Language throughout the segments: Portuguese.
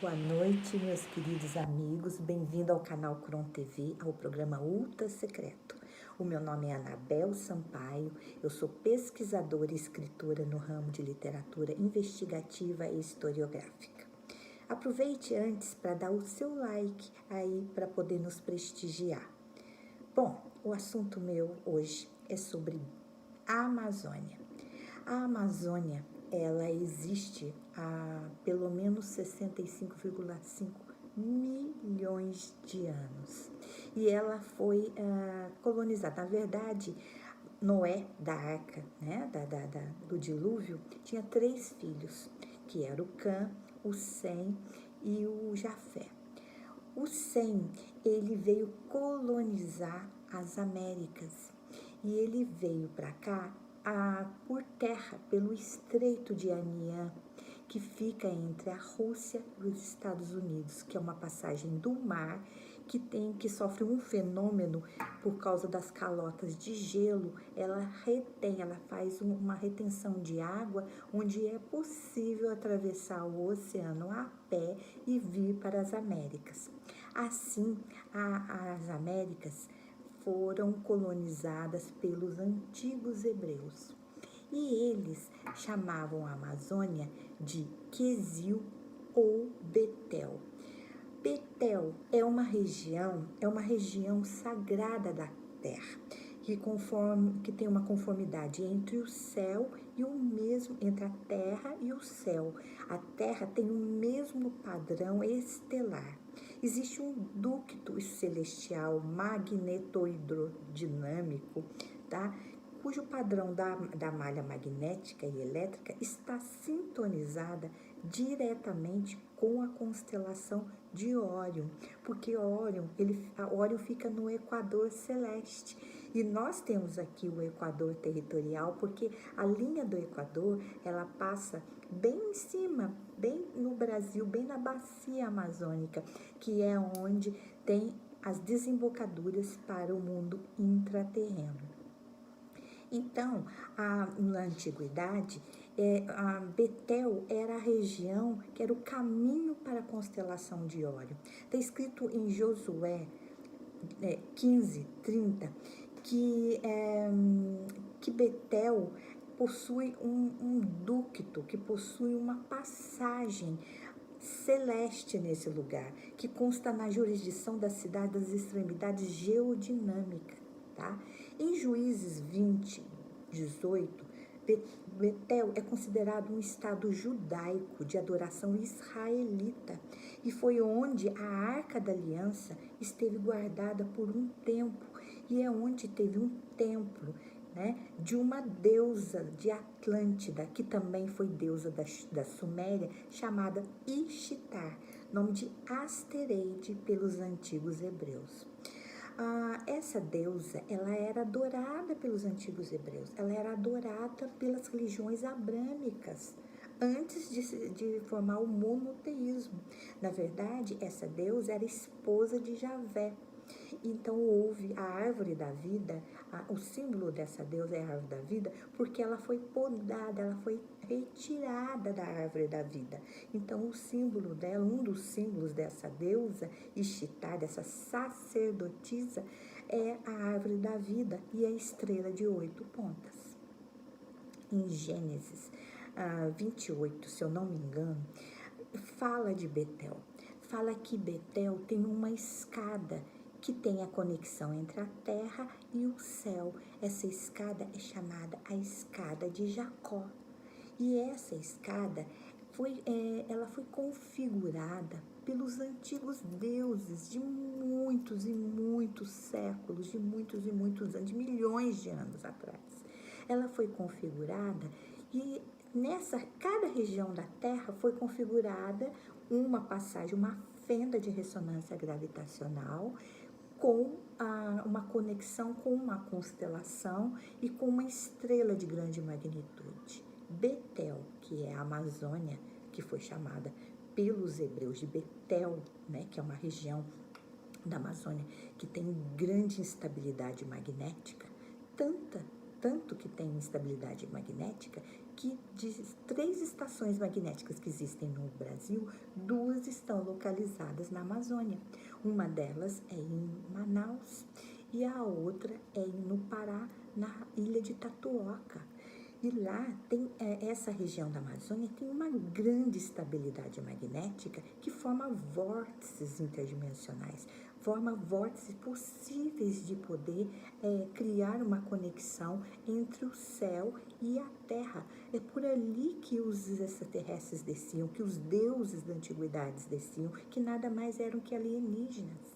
Boa noite, meus queridos amigos. Bem-vindo ao canal Cron TV, ao programa Ultra Secreto. O meu nome é Anabel Sampaio, eu sou pesquisadora e escritora no ramo de literatura investigativa e historiográfica. Aproveite antes para dar o seu like aí para poder nos prestigiar. Bom, o assunto meu hoje é sobre a Amazônia. A Amazônia, ela existe há pelo menos 65,5 milhões de anos. E ela foi colonizada. Na verdade, Noé, da arca, né, do dilúvio, tinha 3 filhos, que eram o Cã, o Sem e o Jafé. O Sem, ele veio colonizar as Américas e ele veio para cá por terra, pelo Estreito de Aniã, que fica entre a Rússia e os Estados Unidos, que é uma passagem do mar que sofre um fenômeno por causa das calotas de gelo. Ela faz uma retenção de água, onde é possível atravessar o oceano a pé e vir para as Américas. Assim, as Américas foram colonizadas pelos antigos hebreus. E eles chamavam a Amazônia de Quesil ou Betel. Betel é uma região sagrada da terra, que tem uma conformidade entre o céu e o mesmo, entre a terra e o céu. A terra tem o mesmo padrão estelar. Existe um ducto celestial magnetohidrodinâmico, tá? Cujo padrão da malha magnética e elétrica está sintonizada diretamente com a constelação de Órion, porque Órion fica no equador celeste, e nós temos aqui o equador territorial, porque a linha do equador, ela passa bem em cima, bem no Brasil, bem na bacia amazônica, que é onde tem as desembocaduras para o mundo intraterreno. Então, na antiguidade, a Betel era a região que era o caminho para a constelação de Órion. Está escrito em Josué 15:30 que Betel possui um ducto, que possui uma passagem celeste nesse lugar, que consta na jurisdição da cidade das extremidades geodinâmicas, tá? Em Juízes 20:18, Betel é considerado um estado judaico de adoração israelita e foi onde a Arca da Aliança esteve guardada por um tempo, e é onde teve um templo, né, de uma deusa de Atlântida, que também foi deusa da Suméria, chamada Ishtar, nome de Astereide pelos antigos hebreus. Essa deusa, ela era adorada pelos antigos hebreus, ela era adorada pelas religiões abrâmicas, antes de formar o monoteísmo. Na verdade, essa deusa era esposa de Javé. Então houve a árvore da vida, o símbolo dessa deusa é a árvore da vida, porque ela foi podada, ela foi retirada da árvore da vida. Então o símbolo dela, um dos símbolos dessa deusa, Ishtar, dessa sacerdotisa, é a árvore da vida e a estrela de 8 pontas. Em Gênesis 28, se eu não me engano, fala de Betel. Fala que Betel tem uma escada que tem a conexão entre a terra e o céu. Essa escada é chamada a escada de Jacó. E essa escada ela foi configurada pelos antigos deuses de muitos e muitos séculos, de muitos e muitos anos, de milhões de anos atrás. Ela foi configurada e cada região da Terra foi configurada uma passagem, uma fenda de ressonância gravitacional com uma conexão com uma constelação e com uma estrela de grande magnitude. Betel, que é a Amazônia, que foi chamada pelos hebreus de Betel, né, que é uma região da Amazônia que tem grande instabilidade magnética, tanto que tem instabilidade magnética, que de 3 estações magnéticas que existem no Brasil, 2 estão localizadas na Amazônia. Uma delas é em Manaus e a outra é no Pará, na ilha de Tatuoca. E lá tem essa região da Amazônia tem uma grande estabilidade magnética que forma vórtices interdimensionais, forma vórtices possíveis de poder criar uma conexão entre o céu e a terra. É por ali que os extraterrestres desciam, que os deuses da antiguidade desciam, que nada mais eram que alienígenas.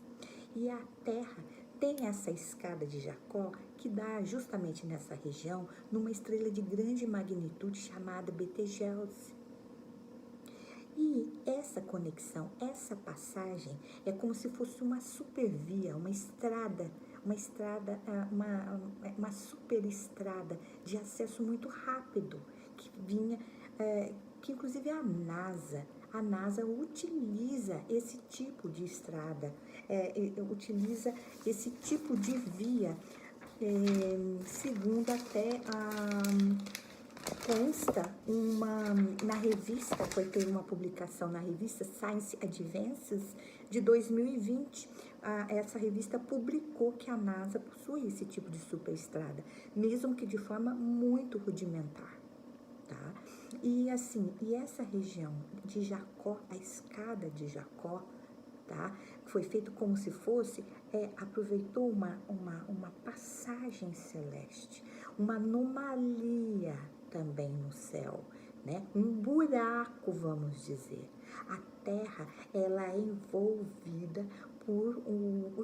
E a terra tem essa escada de Jacó que dá justamente nessa região, numa estrela de grande magnitude chamada Betelgeuse. E essa conexão, essa passagem é como se fosse uma supervia, uma super estrada de acesso muito rápido que vinha, que inclusive a NASA utiliza esse tipo de estrada, utiliza esse tipo de via, segundo até consta na revista, foi ter uma publicação na revista Science Advances de 2020. Essa revista publicou que a NASA possui esse tipo de superestrada, mesmo que de forma muito rudimentar, tá? E assim, essa região de Jacó, a escada de Jacó, tá? Foi feito como se fosse, aproveitou uma passagem celeste, uma anomalia também no céu, né? Um buraco, vamos dizer. A Terra, ela é envolvida por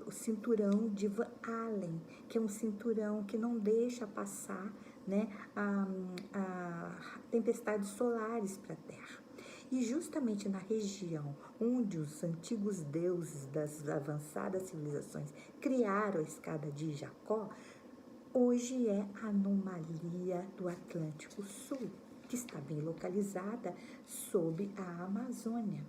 o cinturão de Van Allen, que é um cinturão que não deixa passar, né, a tempestades solares para a Terra. E justamente na região onde os antigos deuses das avançadas civilizações criaram a escada de Jacó, hoje é a anomalia do Atlântico Sul, que está bem localizada sob a Amazônia.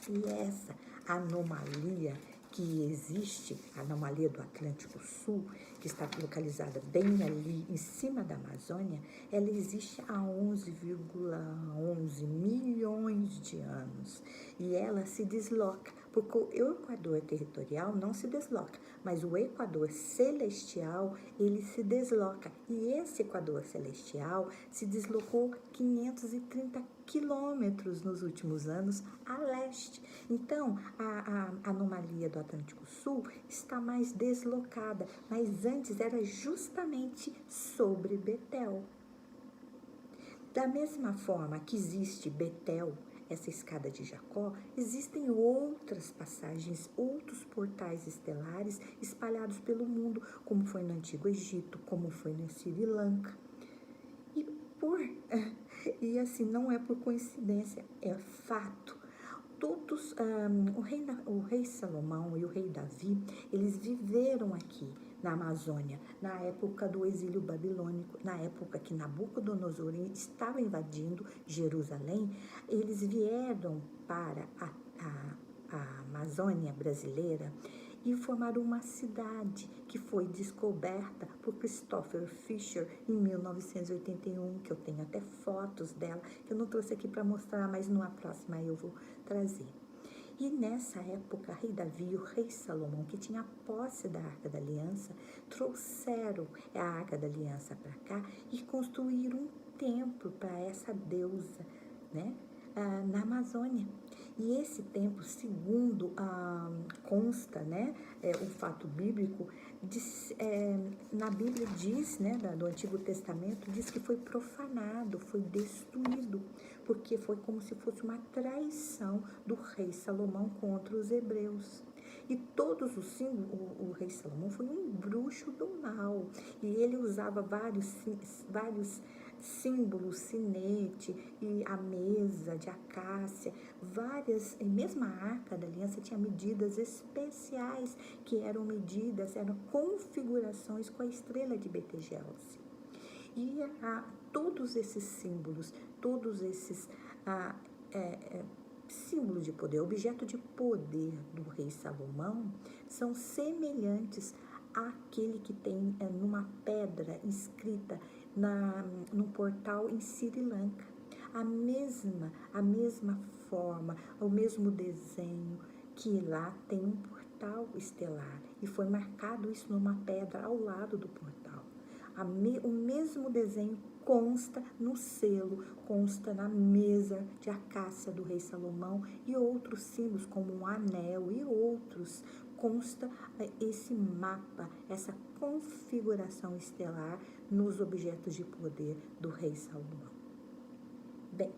E essa anomalia que existe, a anomalia do Atlântico Sul, que está localizada bem ali em cima da Amazônia, ela existe há 11,11 milhões de anos. E ela se desloca, porque o Equador territorial não se desloca, mas o Equador celestial, ele se desloca. E esse Equador celestial se deslocou 530 quilômetros nos últimos anos a leste. Então, a anomalia do Atlântico Sul está mais deslocada, mas antes era justamente sobre Betel. Da mesma forma que existe Betel, essa escada de Jacó, existem outras passagens, outros portais estelares espalhados pelo mundo, como foi no Antigo Egito, como foi no Sri Lanka. E assim, não é por coincidência, é fato. Todos, o rei Salomão e o rei Davi, eles viveram aqui na Amazônia, na época do exílio babilônico, na época que Nabucodonosor estava invadindo Jerusalém. Eles vieram para a Amazônia brasileira e formaram uma cidade que foi descoberta por Christopher Fisher em 1981, que eu tenho até fotos dela, que eu não trouxe aqui para mostrar, mas numa próxima eu vou trazer. E nessa época, rei Davi e o rei Salomão, que tinha posse da Arca da Aliança, trouxeram a Arca da Aliança para cá e construíram um templo para essa deusa, né, na Amazônia. E esse templo, segundo consta, né, o fato bíblico, na Bíblia diz, né, do Antigo Testamento, diz que foi profanado, foi destruído, porque foi como se fosse uma traição do rei Salomão contra os hebreus. E todos os símbolos, o rei Salomão foi um bruxo do mal, e ele usava vários símbolos, sinete e a mesa de acácia, e mesmo a Arca da Aliança tinha medidas especiais, que eram configurações com a estrela de Betelgeuse. E todos esses símbolos, todos esses símbolos de poder, objeto de poder do rei Salomão, são semelhantes aquele que tem numa pedra inscrita num portal em Sri Lanka. A mesma forma, o mesmo desenho, que lá tem um portal estelar e foi marcado isso numa pedra ao lado do portal. O mesmo desenho consta no selo, consta na mesa de acácia do rei Salomão e outros símbolos como um anel e outros. Consta esse mapa, essa configuração estelar nos objetos de poder do rei Salomão. Bem,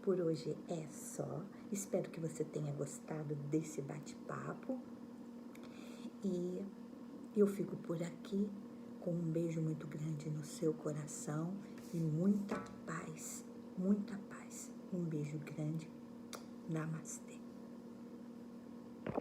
por hoje é só. Espero que você tenha gostado desse bate-papo. E eu fico por aqui com um beijo muito grande no seu coração e muita paz, muita paz. Um beijo grande. Namastê.